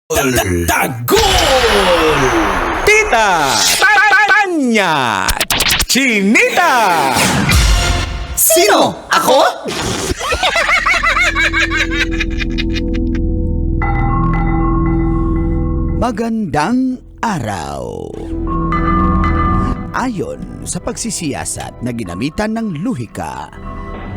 Tagol! Tita! Tanya! Chinita! Sino? Ako? Magandang araw. Ayon sa pagsisiyasat na ginamitan ng luhika,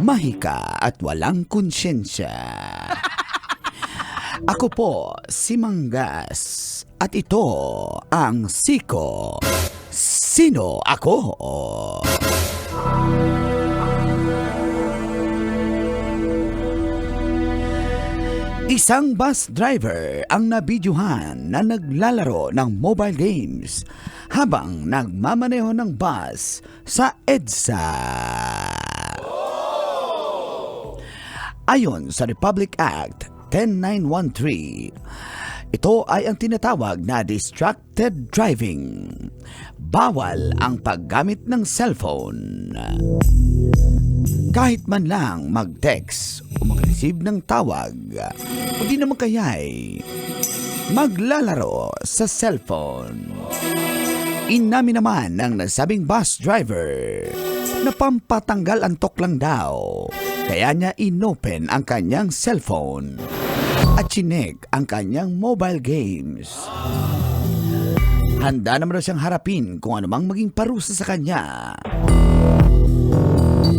mahika at walang konsyensya. Ako po si Manggas at ito ang Siko. Sino ako? Isang bus driver ang nabidyuhan na naglalaro ng mobile games habang nagmamaneho ng bus sa EDSA. Ayon sa Republic Act 10913, ito ay ang tinatawag na distracted driving. Bawal ang paggamit ng cellphone. Kahit man lang mag-text o mag-receive ng tawag, o di naman kaya'y maglalaro sa cellphone. Inamin naman ng nasabing bus driver na pampatanggal antok lang daw, kaya niya inopen ang kanyang cellphone at chinek ang kanyang mobile games. Handa naman siyang harapin kung anumang maging parusa sa kanya.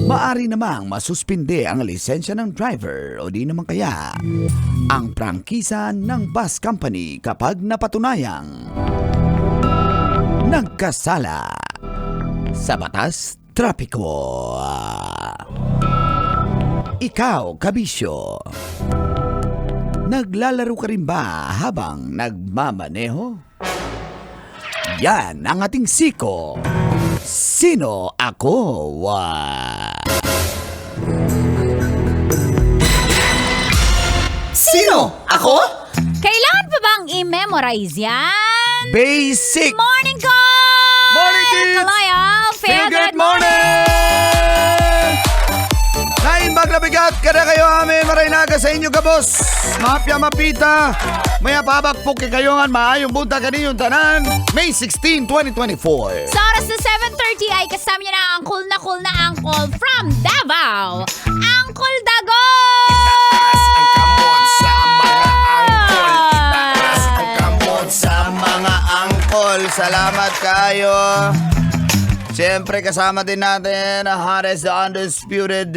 Maari namang masuspinde ang lisensya ng driver o di naman kaya ang prangkisa ng bus company kapag napatunayang nagkasala sa batas trapiko. Ikaw, kabisyo, naglalaro ka rin ba habang nagmamaneho? Yan ang ating Siko. Sino ako? Sino? Ako? Kailangan pa bang i-memorize yan? Basic! Morning ko! Morning, kids! Kalaya! Feel good morning! Naimbag na bigat kada kayo amin maraynaga sa inyo kabos. Mapya mapita. Maya pabagpok kayo nga maayong bunta kaninyong tanan. May 16, 2024. Sa oras na 7:30 ay kasama niya na ang cool na uncle from Davao, Uncle Dago! Sa mga angkol, salamat kayo. Siyempre kasama din natin ang hottest, the undisputed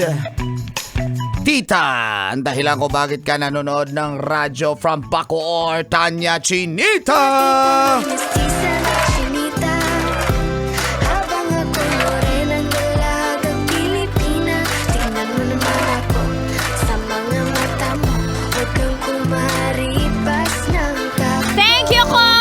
Tita. Ang dahilan ko bakit ka nanonood ng radyo from Bacoor, Tanya Chinita. Chinita, habang ako morenang dalagang Pilipina, tingnan mo naman ako sa mga mata mo, huwag kang kumaripas ng kapwa. Thank you, Col!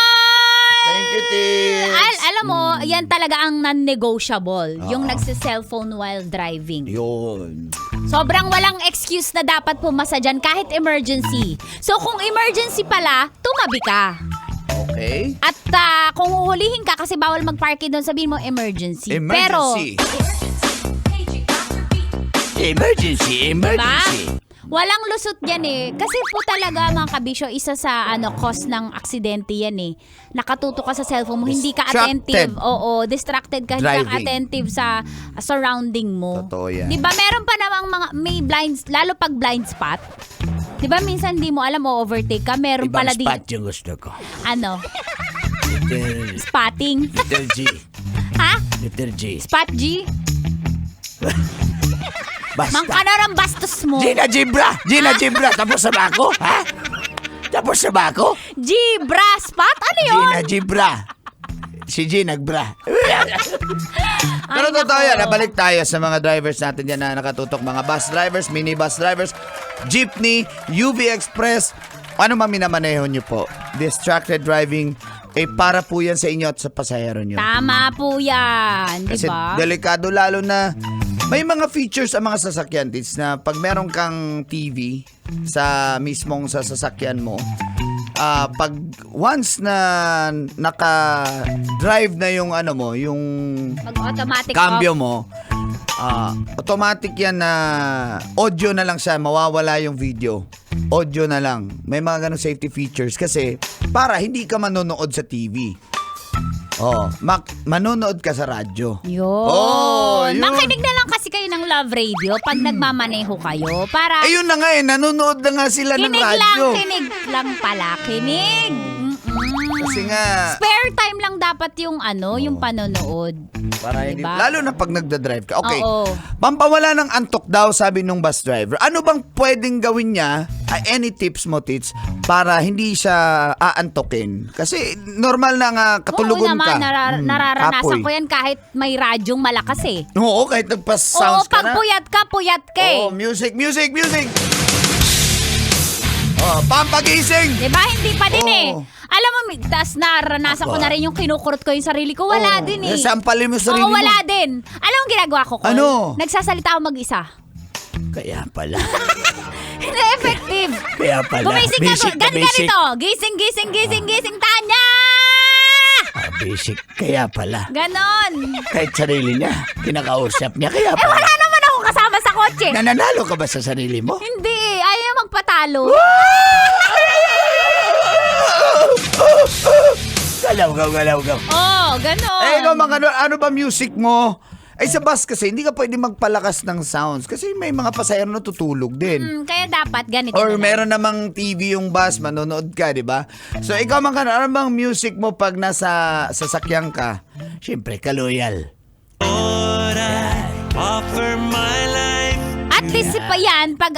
Thank you, Tis. Alam mo, yan talaga ang non-negotiable. Yung nagsi-cellphone while driving. Yun. Sobrang walang excuse na dapat pumasa dyan kahit emergency. So kung emergency pala, tumabi ka. Okay. At kung huhulihin ka kasi bawal mag-parking doon, sabihin mo emergency. Emergency. Emergency. Pero, walang lusot yan eh. Kasi po talaga mga kabisyo, isa sa cause ng aksidente yan eh. Nakatuto ka sa cellphone mo, hindi ka attentive. Oo, distracted ka, hindi ka attentive sa surrounding mo. Totoo yan. Diba meron pa namang may blinds, lalo pag blind spot. Diba minsan di mo alam mo overtake ka, meron Ibang pala spot yung gusto ko. Ano? Spotting. Little G. Ha? Little G. Spot G? Basta. Mangkanarang bastos mo. Gina Gibra! Tapos na ba ako? Ha? Tapos na ba ako? G-bra spot? Ano yun? Gina Gibra. Si G nagbra. Pero Ay, totoo nako. yan, nabalik tayo sa mga drivers natin dyan na nakatutok. Mga bus drivers, minibus drivers, jeepney, UV Express. Ano man minamaneho nyo po? Distracted driving, para po yan sa inyo at sa pasahero nyo. Tama po yan. Kasi Diba? delikado lalo na may mga features ang mga sasakyan Tits, na pag meron kang TV sa mismong sa sasakyan mo, pag once na naka-drive na yung yung Mag-automatic cambio off. mo, automatic yan na audio na lang siya, mawawala yung video. Audio na lang. May mga ganong safety features kasi para hindi ka manonood sa TV. Manonood ka sa radyo. Yun. Yun. Makinig na lang kasi kayo ng Love Radio pag nagmamaneho kayo. Para Ayun na nga nanonood na nga sila ng radyo. kinig lang pala. Kinig. Kasi nga, Spare time lang dapat yung yung panonood. para hindi, Diba? lalo na pag nagda-drive ka. Okay. Oo. Pampawala ng antok daw, sabi nung bus driver. Ano bang pwedeng gawin niya? Any tips mo, Tits, para hindi siya aantokin? Kasi normal na nga katulugon Oo naman, ka. nararanasan Kapoy. ko yan kahit may radyong malakas eh. Oo, kahit Oo, nagpas-sounds ka pag na. puyat ka eh. Oh, music. Pampagising. Diba? Hindi pa din eh. Oo. Alam mo, tas naranasan ko na rin yung kinukurot ko yung sarili ko. Wala din eh. Sampalin mo sarili Oo, mo. wala din. Alam mo ang ginagawa ko, Col? Ano? Nagsasalita ako mag-isa. Kaya pala. Hindi effective. Kaya pala. Gumising ka, Basic na ganito. Gising, Tanya! Basic. Kaya pala. Ganon. Kahit sarili niya, kinakausap niya. Kaya Eh, pala. wala naman ako kasama sa kotse. Nananalo ka ba sa sarili mo? Hindi, ayaw magpatalo. Galaw. Oh, ganon. Eh, ikaw ano ba music mo? Ay, sa bus kasi, hindi ka pwede magpalakas ng sounds. Kasi may mga pasahero na tutulog din. Kaya dapat ganito Or na lang. meron namang TV yung bus, manonood ka, di ba? So, ikaw ano bang music mo pag nasa sasakyan ka? Siyempre, ka-loyal. At least pa yan, pag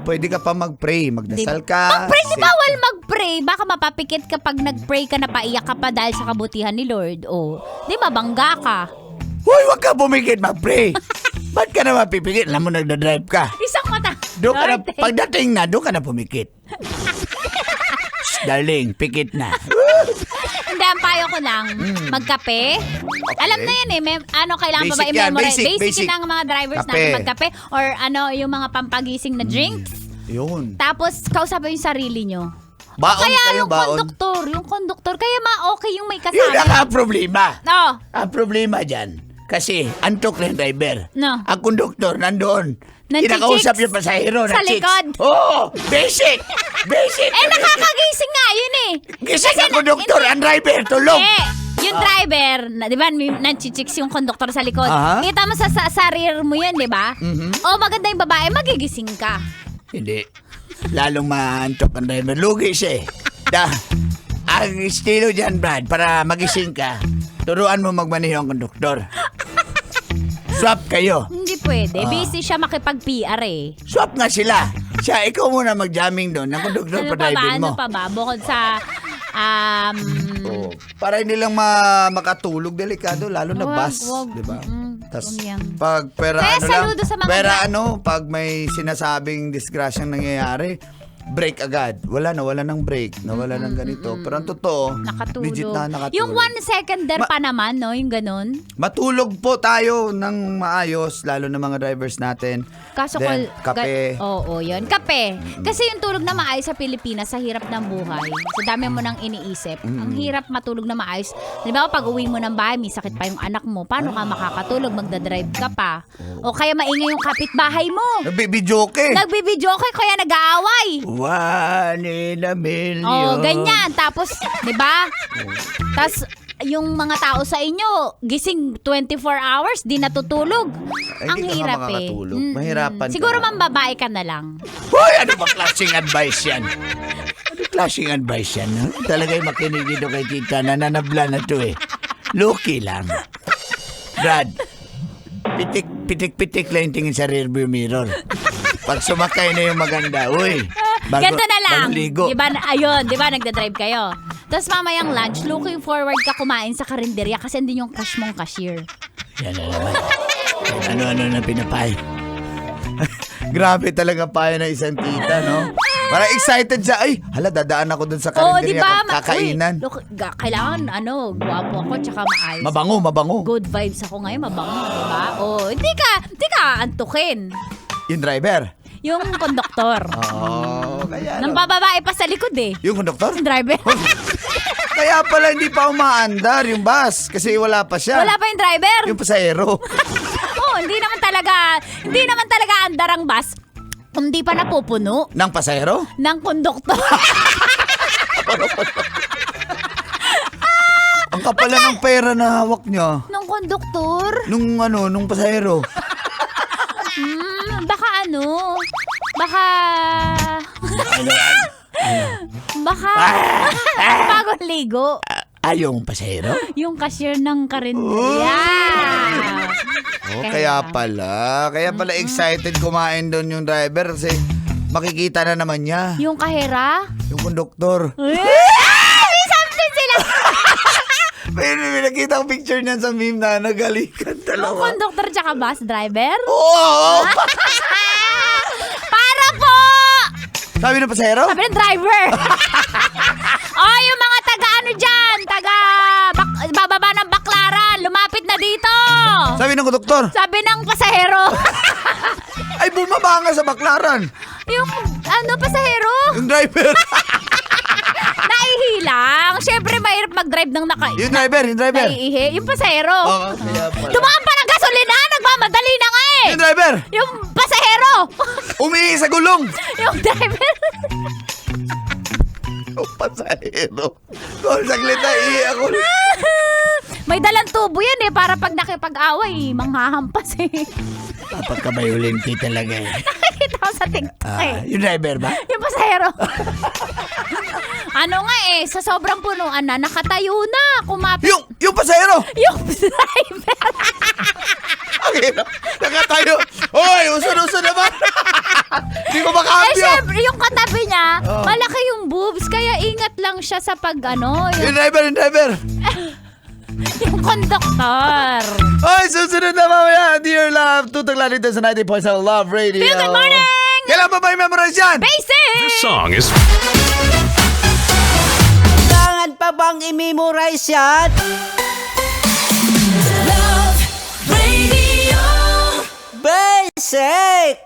Pwede ka pa mag-pray, magdasal ka. Mag-pray, di bawal mag-pray. Baka mapapikit kapag nag-pray ka na paiyak ka pa dahil sa kabutihan ni Lord. O, di mabangga ka. Hoy, wag ka bumigit, mag-pray. Ba't ka na mapipigit? Alam mo, nagdadrive ka. Isang mata. Doon ka na, Lord, pagdating na, doon ka na pumikit. Shh, darling, pikit na. Hindi, ang payo ko lang, magkape. Alam na yan eh, kailangan pa ba Basic yan, i-memorize? basic. Basic ng mga drivers Kape. natin magkape. Or yung mga pampagising na drinks. Yun. Tapos, kausapin yung sarili nyo. Baon Kaya kayo, baon. yung konduktor, kaya okay yung may Yun kasama. ang problema. No. Ang problema dyan, kasi antok na yung driver. No. Ang konduktor nandoon. Nanchichicks. Kinakausap yung pasahero Sa na chicks. likod. Oo, basic. Nakakagising nga yun eh. Gising ang konduktor, ang driver, tulog. Yung driver, di ba, nanchichicks yung konduktor sa likod. Aha. Kita mo sa rear mo yun, di ba? O maganda yung babae, magigising ka. Hindi. Lalong maantok ang driver. Lugi siya eh. Ang estilo dyan, Brad, para magising ka, turuan mo magmaneho ang konduktor. Swap kayo. Hindi pwede. Busy siya makipag-PR eh. Swap nga sila. Siya, ikaw muna mag-jamming doon. Ang konduktor pa driving mo. Ano pa ba? Bukod sa, Oo. Para hindi lang makatulog, delikado, lalo na Wag, bus. wag. Diba? wag Tas, yan. pag Kaya saludo sa mga pag may sinasabing disgrasyang nangyayari, break agad. Wala ng break. Nawala ng ganito. Pero ang totoo, Nakatulog. legit na nakatulog. Yung 1 seconder pa naman, no? Yung ganun. Matulog po tayo ng maayos, lalo na mga drivers natin. Kaso Then, kape. Oo, yun. Kape. Kasi yung tulog na maayos sa Pilipinas, sa hirap ng buhay, sa dami mo nang iniisip, ang hirap matulog na maayos. Di ba pag uwi mo ng bahay, may sakit pa yung anak mo, paano ka makakatulog? Magdadrive ka pa. O kaya maingay yung kapitbahay mo. Nagbibidyoke. Nagbibidyo ka, kaya nag-aaway. 1 in a million. Oh, ganyan. Tapos, di ba? Tapos, yung mga tao sa inyo, gising 24 hours, di natutulog. Ay, Ang hindi ka nga hirap eh. makakatulog. Mahirapan ka. Siguro mambabae ka na lang. Hoy, ano ba klaseng advice yan? Ano klaseng advice yan? No? Talaga'y makinig dito kay tita. Nananabla na to eh. Lucky lang. Brad, pitik-pitik lang yung tingin sa rearview mirror. Pag sumakay na yung maganda, uy, Ganto na lang. bagong ligo. Diba, ayun, di ba nagda-drive kayo? Tapos mamayang lunch, looking forward ka kumain sa karinderya kasi andun yung cash mong cashier. Yan na naman. Ano-ano na pinapay. Grabe talaga payo ng isang tita, no? Parang excited siya. Ay, hala, dadaan ako dun sa Oo, karinderya. di ba? Kakainan. Uy, look, kailangan, gwapo ako, tsaka maayos. Mabango. Good vibes ako ngayon, mabango, di ba? Oh, hindi ka antukin. Yung driver. Yung konduktor. Oo, kaya Nang bababae pa sa likod eh. Yung konduktor? Yung driver. Kaya pala hindi pa umaandar yung bus kasi wala pa siya. Wala pa yung driver. Yung pasahero. Hindi naman talaga andar ang bus. Kung di pa napupuno Ng pasahero? ng konduktor. Ang kapala ng pera na hawak niya. ng konduktor? Nung pasahero. Baka bagong ligo. Yung pasahero? Yung cashier ng karinderya. Kaya pala excited kumain doon yung driver kasi makikita na naman niya. Yung kahera. Yung konduktor. May something sila. May nakita ko picture niyan sa meme na nagalikan Yung dalawa. konduktor tsaka bus driver. Oo! Para po! Sabi ng pasahero? Sabi ng driver. Yung mga bababa ng Baklaran, lumapit na dito. Sabi ng konduktor? Sabi ng pasahero. Ay, bumaba nga sa Baklaran. Yung pasahero, Yung driver. naihilang. Siyempre, mahirap mag-drive ng Yung driver. naiihi. Yung pasahero. Oo, kaya pala. Dumaan pa ng gasolina, nagmamadali na nga eh. Yung driver. Yung pasahero. Umihi sa gulong. Yung driver. Yung pasahero. Kung saglit na ihi ako. May dalang tubo yan eh, para pag nakipag-away, manghahampas eh. Papagkabayulinti talaga eh. Nakikita ko sa TikTok eh. Yung driver ba? Yung pasahero. Sa sobrang punuan na, nakatayo na, kumapit. Yung pasahero. Yung driver. Ang hirap. Nakatayo. Hoy, uso-uso naman. Hindi ko makambyo. Syempre, yung katabi niya, malaki yung boobs, kaya ingat lang siya sa Yung driver. yung konduktor. Hoy, susunod na mamaya. Dear Love, tutaglan dito sa 90.7 Love Radio. Phil, good morning! Kailan pa ba i-memorize yan? Basic! This song is Kailangan pa bang i-memorize yan? Love Radio. Basic!